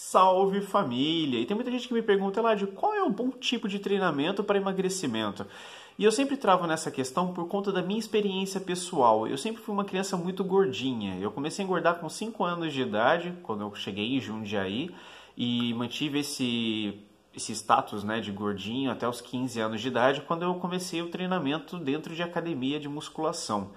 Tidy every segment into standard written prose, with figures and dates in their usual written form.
Salve família! E tem muita gente que me pergunta lá de qual é o bom tipo de treinamento para emagrecimento. E eu sempre travo nessa questão por conta da minha experiência pessoal. Eu sempre fui uma criança muito gordinha. Eu comecei a engordar com 5 anos de idade, quando eu cheguei em Jundiaí, e mantive esse status, né, de gordinho até os 15 anos de idade, quando eu comecei o treinamento dentro de academia de musculação.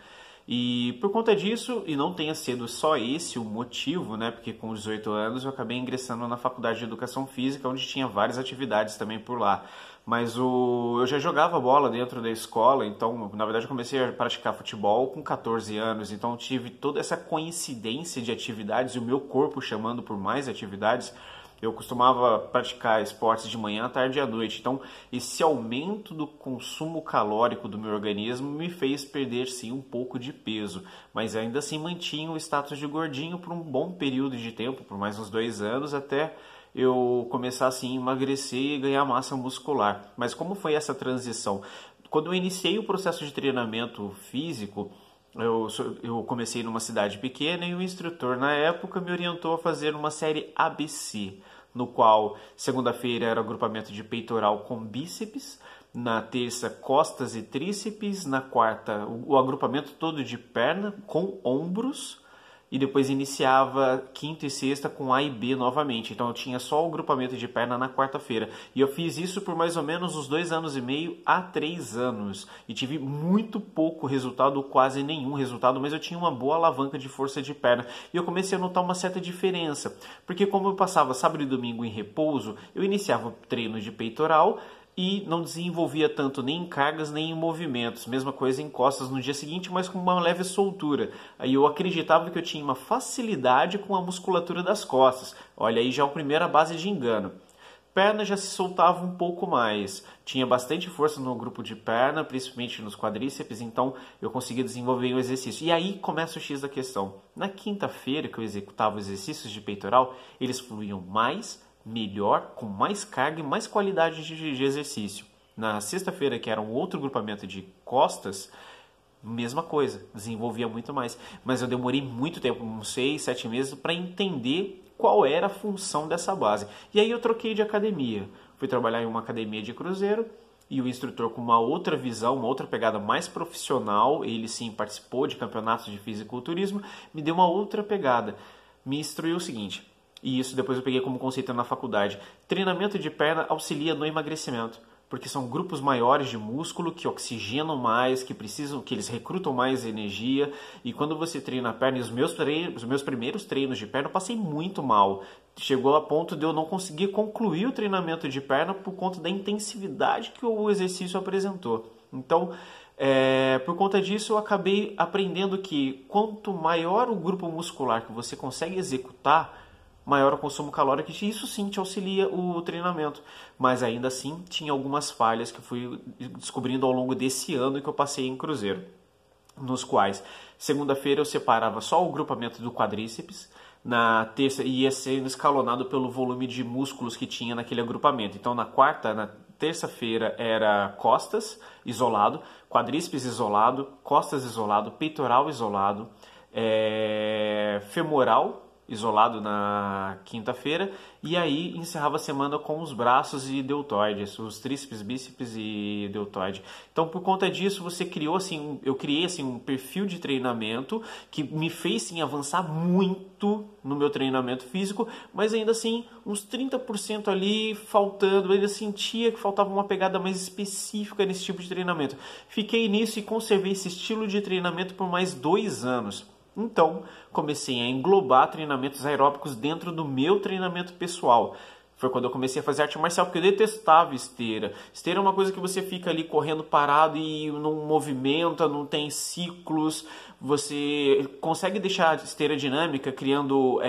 E por conta disso, e não tenha sido só esse o motivo, né? Porque com 18 anos eu acabei ingressando na faculdade de Educação Física, onde tinha várias atividades também por lá. Mas eu já jogava bola dentro da escola, então na verdade eu comecei a praticar futebol com 14 anos, então tive toda essa coincidência de atividades e o meu corpo chamando por mais atividades. Eu costumava praticar esportes de manhã, tarde e à noite. Então, esse aumento do consumo calórico do meu organismo me fez perder, sim, um pouco de peso. Mas ainda assim mantinha o status de gordinho por um bom período de tempo, por mais uns 2 anos, até eu começar, assim, a emagrecer e ganhar massa muscular. Mas como foi essa transição? Quando eu iniciei o processo de treinamento físico, eu comecei numa cidade pequena e o instrutor na época me orientou a fazer uma série ABC, no qual segunda-feira era agrupamento de peitoral com bíceps, na terça costas e tríceps, na quarta o agrupamento todo de perna com ombros, e depois iniciava quinta e sexta com A e B novamente. Então eu tinha só o grupamento de perna na quarta-feira. E eu fiz isso por mais ou menos uns 2 anos e meio a 3 anos. E tive muito pouco resultado, quase nenhum resultado, mas eu tinha uma boa alavanca de força de perna. E eu comecei a notar uma certa diferença. Porque como eu passava sábado e domingo em repouso, eu iniciava o treino de peitoral e não desenvolvia tanto nem em cargas nem em movimentos. Mesma coisa em costas no dia seguinte, mas com uma leve soltura. Aí eu acreditava que eu tinha uma facilidade com a musculatura das costas. Olha, aí já é a primeira base de engano. Perna já se soltava um pouco mais. Tinha bastante força no grupo de perna, principalmente nos quadríceps, então eu conseguia desenvolver o exercício. E aí começa o X da questão. Na quinta-feira que eu executava os exercícios de peitoral, eles fluíam mais, melhor, com mais carga e mais qualidade de exercício. Na sexta-feira, que era um outro grupamento de costas, mesma coisa, desenvolvia muito mais. Mas eu demorei muito tempo, uns 6, 7 meses, para entender qual era a função dessa base. E aí eu troquei de academia. Fui trabalhar em uma academia de Cruzeiro, e o instrutor com uma outra visão, uma outra pegada mais profissional, ele sim participou de campeonatos de fisiculturismo, me deu uma outra pegada. Me instruiu o seguinte: e isso depois eu peguei como conceito na faculdade: treinamento de perna auxilia no emagrecimento, porque são grupos maiores de músculo que oxigenam mais, que eles recrutam mais energia, e quando você treina a perna, e os meus primeiros treinos de perna eu passei muito mal. Chegou a ponto de eu não conseguir concluir o treinamento de perna por conta da intensividade que o exercício apresentou. Então, por conta disso, eu acabei aprendendo que quanto maior o grupo muscular que você consegue executar, maior o consumo calórico, e isso sim te auxilia o treinamento. Mas ainda assim, tinha algumas falhas que eu fui descobrindo ao longo desse ano que eu passei em Cruzeiro, nos quais, segunda-feira eu separava só o grupamento do quadríceps, na terça ia sendo escalonado pelo volume de músculos que tinha naquele agrupamento. Então na terça-feira era costas isolado, quadríceps isolado, costas isolado, peitoral isolado, femoral isolado na quinta-feira, e aí encerrava a semana com os braços e deltoides, os tríceps, bíceps e deltoide. Então, por conta disso, eu criei assim um perfil de treinamento que me fez sim avançar muito no meu treinamento físico, mas ainda assim uns 30% ali faltando. Eu ainda sentia que faltava uma pegada mais específica nesse tipo de treinamento. Fiquei nisso e conservei esse estilo de treinamento por mais 2 anos. Então, comecei a englobar treinamentos aeróbicos dentro do meu treinamento pessoal. Foi quando eu comecei a fazer arte marcial, porque eu detestava esteira. Esteira é uma coisa que você fica ali correndo parado e não movimenta, não tem ciclos. Você consegue deixar a esteira dinâmica, criando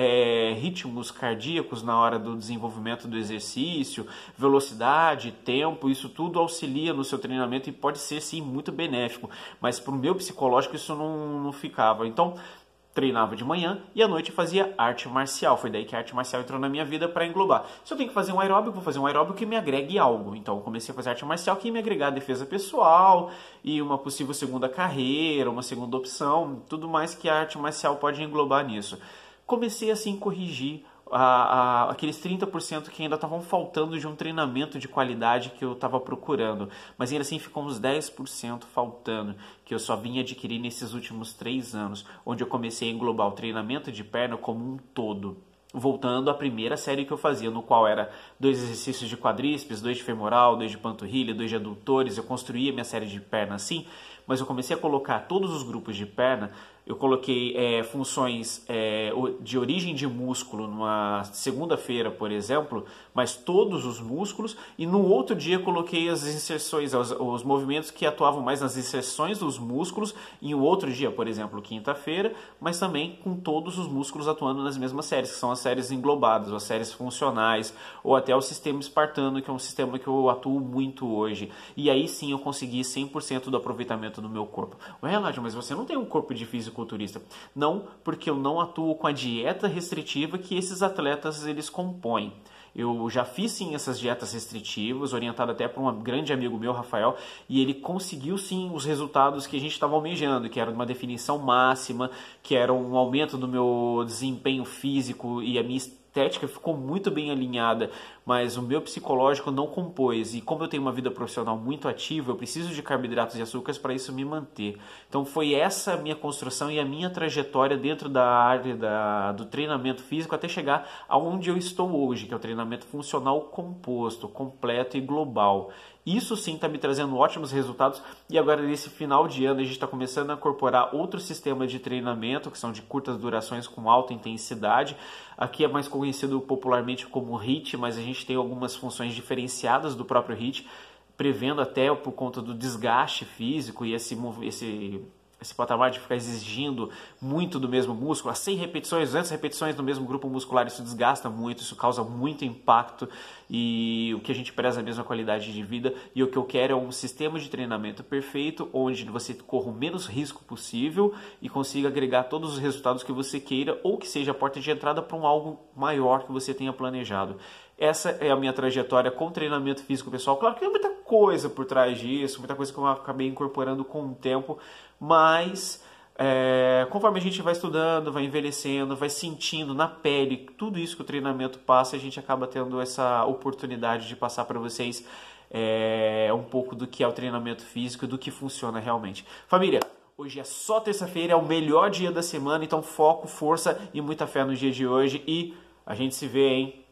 ritmos cardíacos na hora do desenvolvimento do exercício, velocidade, tempo, isso tudo auxilia no seu treinamento e pode ser sim muito benéfico. Mas para o meu psicológico isso não ficava. Então, treinava de manhã e à noite fazia arte marcial. Foi daí que a arte marcial entrou na minha vida para englobar. Se eu tenho que fazer um aeróbico, vou fazer um aeróbico que me agregue algo. Então eu comecei a fazer arte marcial que ia me agregar defesa pessoal e uma possível segunda carreira, uma segunda opção, tudo mais que a arte marcial pode englobar nisso. Comecei assim a corrigir aqueles 30% que ainda estavam faltando de um treinamento de qualidade que eu estava procurando. Mas ainda assim ficou uns 10% faltando, que eu só vim adquirir nesses últimos 3 anos, onde eu comecei a englobar o treinamento de perna como um todo. Voltando à primeira série que eu fazia, no qual era 2 exercícios de quadríceps, 2 de femoral, 2 de panturrilha, 2 de adutores. Eu construía minha série de perna assim, mas eu comecei a colocar todos os grupos de perna. Eu coloquei funções de origem de músculo numa segunda-feira, por exemplo, mas todos os músculos, e no outro dia coloquei as inserções, os movimentos que atuavam mais nas inserções dos músculos, em um outro dia, por exemplo, quinta-feira, mas também com todos os músculos atuando nas mesmas séries, que são as séries englobadas, ou as séries funcionais, ou até o sistema espartano, que é um sistema que eu atuo muito hoje. E aí sim eu consegui 100% do aproveitamento do meu corpo. Ué, Ládio, mas você não tem um corpo de fisiculturista? Não, porque eu não atuo com a dieta restritiva que esses atletas eles compõem. Eu já fiz sim essas dietas restritivas, orientado até por um grande amigo meu, Rafael, e ele conseguiu sim os resultados que a gente estava almejando, que era uma definição máxima, que era um aumento do meu desempenho físico, e a minha estética ficou muito bem alinhada, mas o meu psicológico não compôs. E como eu tenho uma vida profissional muito ativa, eu preciso de carboidratos e açúcares para isso me manter. Então foi essa a minha construção e a minha trajetória dentro da área do treinamento físico até chegar aonde eu estou hoje, que é o treinamento funcional composto, completo e global. Isso sim está me trazendo ótimos resultados, e agora nesse final de ano a gente está começando a incorporar outro sistema de treinamento, que são de curtas durações com alta intensidade. Aqui é mais conhecido popularmente como HIIT, mas a gente tem algumas funções diferenciadas do próprio HIIT, prevendo até por conta do desgaste físico e esse patamar de ficar exigindo muito do mesmo músculo, as 100 repetições, 200 repetições no mesmo grupo muscular, isso desgasta muito, isso causa muito impacto, e o que a gente preza é a mesma qualidade de vida, e o que eu quero é um sistema de treinamento perfeito, onde você corra o menos risco possível e consiga agregar todos os resultados que você queira, ou que seja a porta de entrada para algo maior que você tenha planejado. Essa é a minha trajetória com treinamento físico pessoal. Claro que tem muita coisa por trás disso, muita coisa que eu acabei incorporando com o tempo, mas conforme a gente vai estudando, vai envelhecendo, vai sentindo na pele tudo isso que o treinamento passa, a gente acaba tendo essa oportunidade de passar para vocês um pouco do que é o treinamento físico e do que funciona realmente. Família, hoje é só terça-feira, é o melhor dia da semana, então foco, força e muita fé no dia de hoje, e a gente se vê, hein?